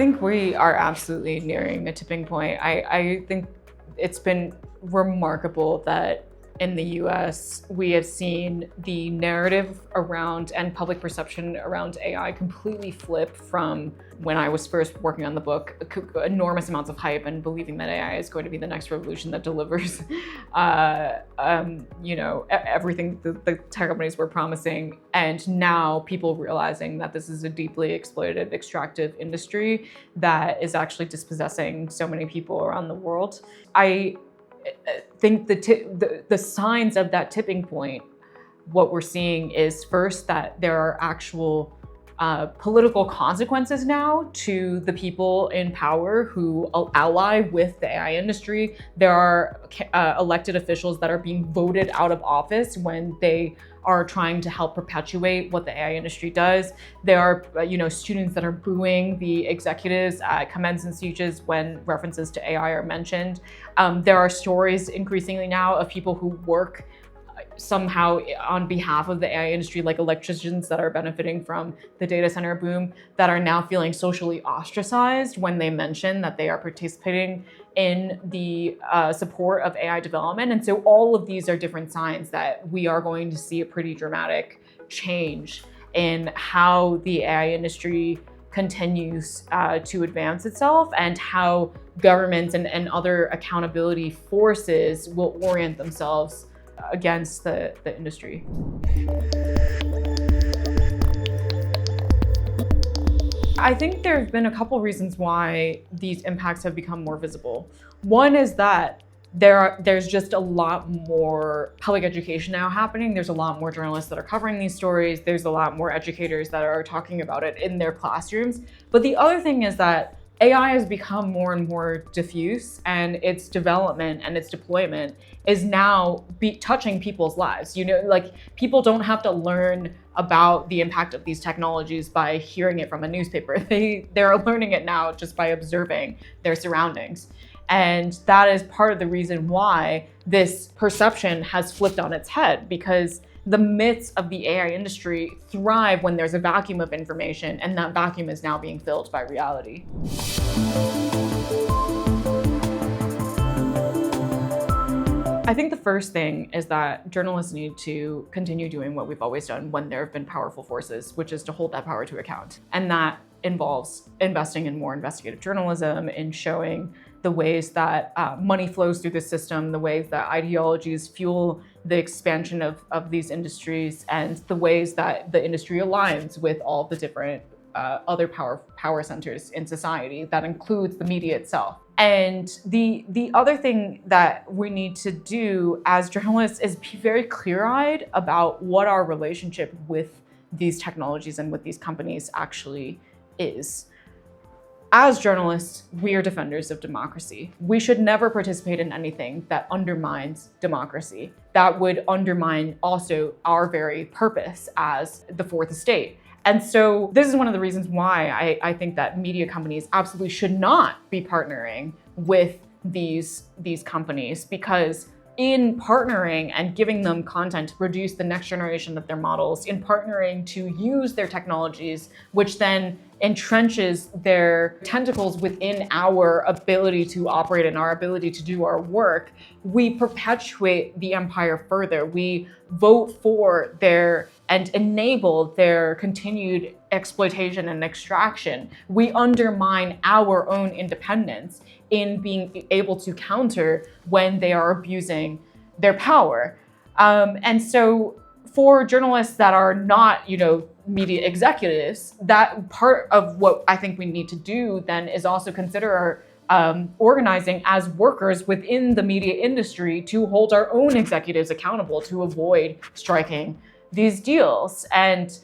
think we are absolutely nearing a tipping point. I think it's been remarkable that in the US, we have seen the narrative around and public perception around AI completely flip from when I was first working on the book, enormous amounts of hype and believing that AI is going to be the next revolution that delivers, everything the tech companies were promising. And now people realizing that this is a deeply exploitative, extractive industry that is actually dispossessing so many people around the world. I think the signs of that tipping point, what we're seeing is first that there are actual political consequences now to the people in power who ally with the AI industry. There are elected officials that are being voted out of office when they are trying to help perpetuate what the AI industry does. There are, students that are booing the executives at commencement speeches when references to AI are mentioned. There are stories increasingly now of people who work somehow on behalf of the AI industry, like electricians that are benefiting from the data center boom, that are now feeling socially ostracized when they mention that they are participating in the support of AI development. And so all of these are different signs that we are going to see a pretty dramatic change in how the AI industry continues to advance itself and how governments and other accountability forces will orient themselves against the industry. I think there have been a couple reasons why these impacts have become more visible. One is that there's just a lot more public education now happening. There's a lot more journalists that are covering these stories. There's a lot more educators that are talking about it in their classrooms. But the other thing is that AI has become more and more diffuse, and its development and its deployment is now touching people's lives. People don't have to learn about the impact of these technologies by hearing it from a newspaper. They're learning it now just by observing their surroundings. And that is part of the reason why this perception has flipped on its head, because the myths of the AI industry thrive when there's a vacuum of information, and that vacuum is now being filled by reality. I think the first thing is that journalists need to continue doing what we've always done when there have been powerful forces, which is to hold that power to account. And that involves investing in more investigative journalism, in showing the ways that money flows through the system, the ways that ideologies fuel the expansion of these industries, and the ways that the industry aligns with all the different other power centers in society. That includes the media itself. And the other thing that we need to do as journalists is be very clear-eyed about what our relationship with these technologies and with these companies actually is. As journalists, we are defenders of democracy. We should never participate in anything that undermines democracy. That would undermine also our very purpose as the fourth estate. And so this is one of the reasons why I think that media companies absolutely should not be partnering with these companies, because in partnering and giving them content to produce the next generation of their models, in partnering to use their technologies, which then entrenches their tentacles within our ability to operate and our ability to do our work, we perpetuate the empire further. We vote for their and enable their continued exploitation and extraction. We undermine our own independence in being able to counter when they are abusing their power. And so for journalists that are not, media executives, that part of what I think we need to do then is also consider organizing as workers within the media industry to hold our own executives accountable to avoid striking these deals. And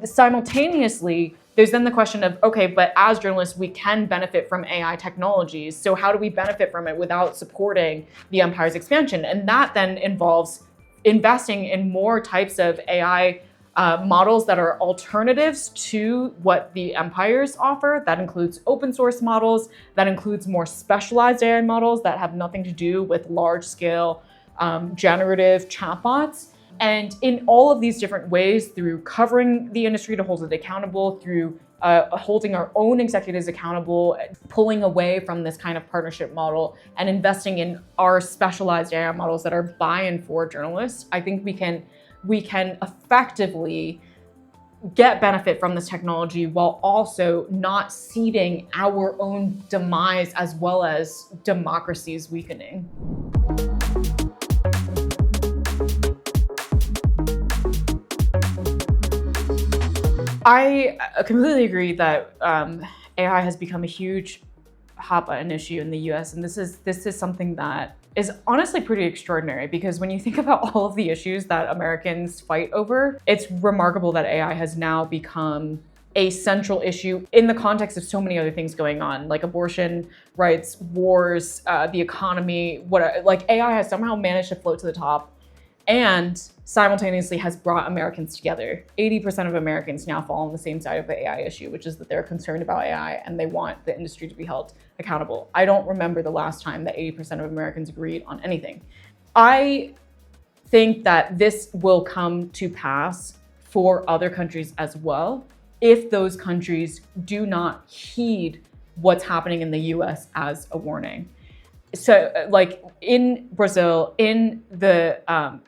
simultaneously, there's then the question of, okay, but as journalists, we can benefit from AI technologies. So how do we benefit from it without supporting the empire's expansion? And that then involves investing in more types of AI models that are alternatives to what the empires offer. That includes open source models, that includes more specialized AI models that have nothing to do with large scale generative chatbots. And in all of these different ways, through covering the industry to hold it accountable, through holding our own executives accountable, pulling away from this kind of partnership model and investing in our specialized AI models that are by and for journalists, I think we can effectively get benefit from this technology while also not ceding our own demise as well as democracy's weakening. I completely agree that AI has become a huge hot button issue in the US, and this is something that is honestly pretty extraordinary, because when you think about all of the issues that Americans fight over, it's remarkable that AI has now become a central issue in the context of so many other things going on, like abortion rights, wars, the economy. Like AI has somehow managed to float to the top and simultaneously has brought Americans together. 80% of Americans now fall on the same side of the AI issue, which is that they're concerned about AI and they want the industry to be held accountable. I don't remember the last time that 80% of Americans agreed on anything. I think that this will come to pass for other countries as well, if those countries do not heed what's happening in the US as a warning. So like in Brazil, in the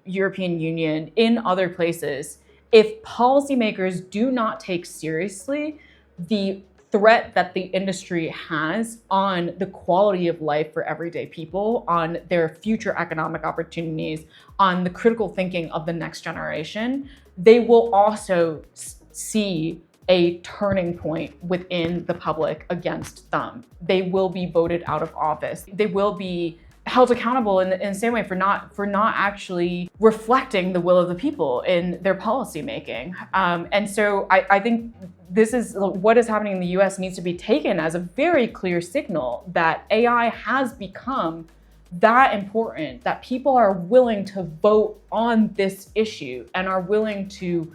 European Union, in other places, if policymakers do not take seriously the threat that the industry has on the quality of life for everyday people, on their future economic opportunities, on the critical thinking of the next generation, they will also see a turning point within the public against them. They will be voted out of office. They will be held accountable in the same way for not actually reflecting the will of the people in their policy making. And so I think this is what is happening in the US needs to be taken as a very clear signal that AI has become that important, that people are willing to vote on this issue and are willing to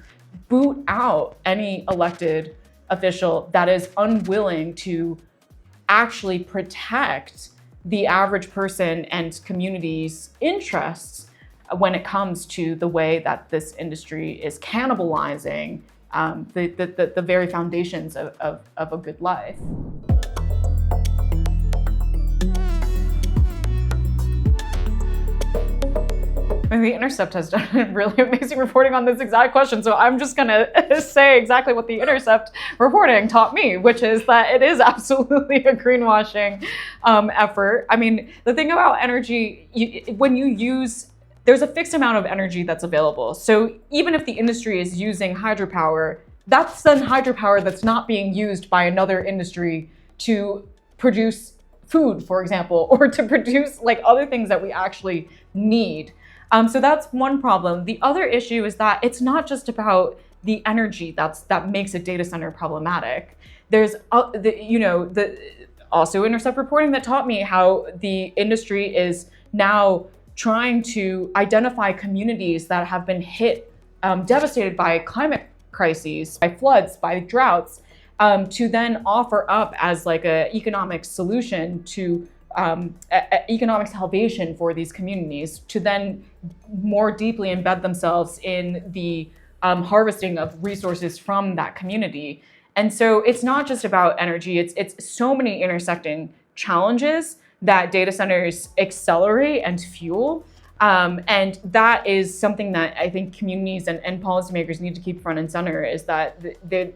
boot out any elected official that is unwilling to actually protect the average person and community's interests when it comes to the way that this industry is cannibalizing the very foundations of a good life. And the Intercept has done really amazing reporting on this exact question. So I'm just gonna say exactly what the Intercept reporting taught me, which is that it is absolutely a greenwashing effort. I mean, the thing about energy, there's a fixed amount of energy that's available. So even if the industry is using hydropower, that's then hydropower that's not being used by another industry to produce food, for example, or to produce like other things that we actually need. So that's one problem. The other issue is that it's not just about the energy that makes a data center problematic. There's also Intercept reporting that taught me how the industry is now trying to identify communities that have been hit, devastated by climate crises, by floods, by droughts, to then offer up as like a economic solution to economic salvation for these communities, to then more deeply embed themselves in the harvesting of resources from that community. And so it's not just about energy, it's so many intersecting challenges that data centers accelerate and fuel. And that is something that I think communities and policymakers need to keep front and center, is that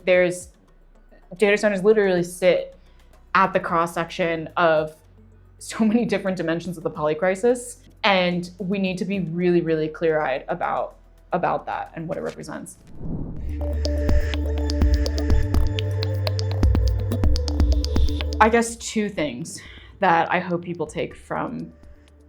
there's data centers literally sit at the cross-section of so many different dimensions of the polycrisis, and we need to be really, really clear-eyed about that and what it represents. I guess two things that I hope people take from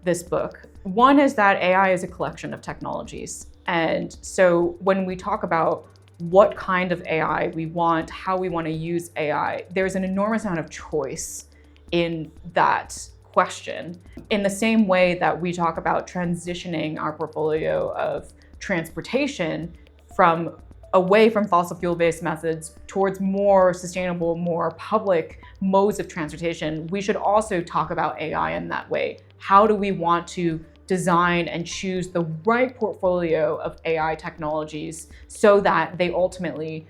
this book. One is that AI is a collection of technologies. And so when we talk about what kind of AI we want, how we want to use AI, there's an enormous amount of choice in that question. In the same way that we talk about transitioning our portfolio of transportation away from fossil fuel-based methods towards more sustainable, more public modes of transportation, we should also talk about AI in that way. How do we want to design and choose the right portfolio of AI technologies so that they ultimately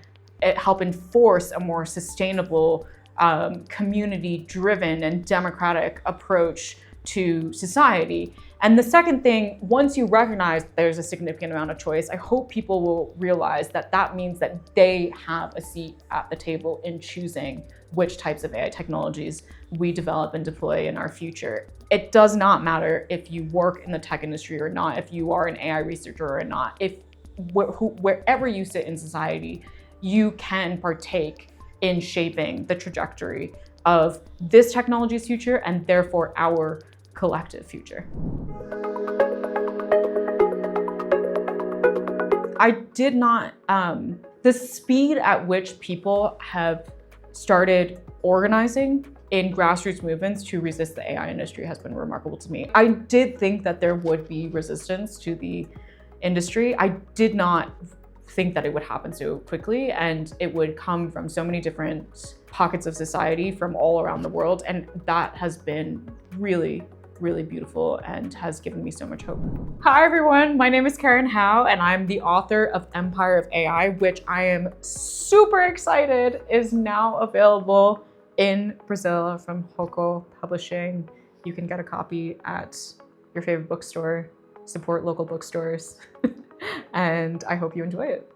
help enforce a more sustainable, community-driven and democratic approach to society. And the second thing, once you recognize there's a significant amount of choice, I hope people will realize that that means that they have a seat at the table in choosing which types of AI technologies we develop and deploy in our future. It does not matter if you work in the tech industry or not, if you are an AI researcher or not, wherever you sit in society, you can partake in shaping the trajectory of this technology's future and therefore our collective future. I did not, the speed at which people have started organizing in grassroots movements to resist the AI industry has been remarkable to me. I did think that there would be resistance to the industry. I did not think that it would happen so quickly, and it would come from so many different pockets of society from all around the world. And that has been really, really beautiful and has given me so much hope. Hi everyone, my name is Karen Hao and I'm the author of Empire of AI, which I am super excited is now available in Brazil from Hoko Publishing. You can get a copy at your favorite bookstore, support local bookstores, and I hope you enjoy it.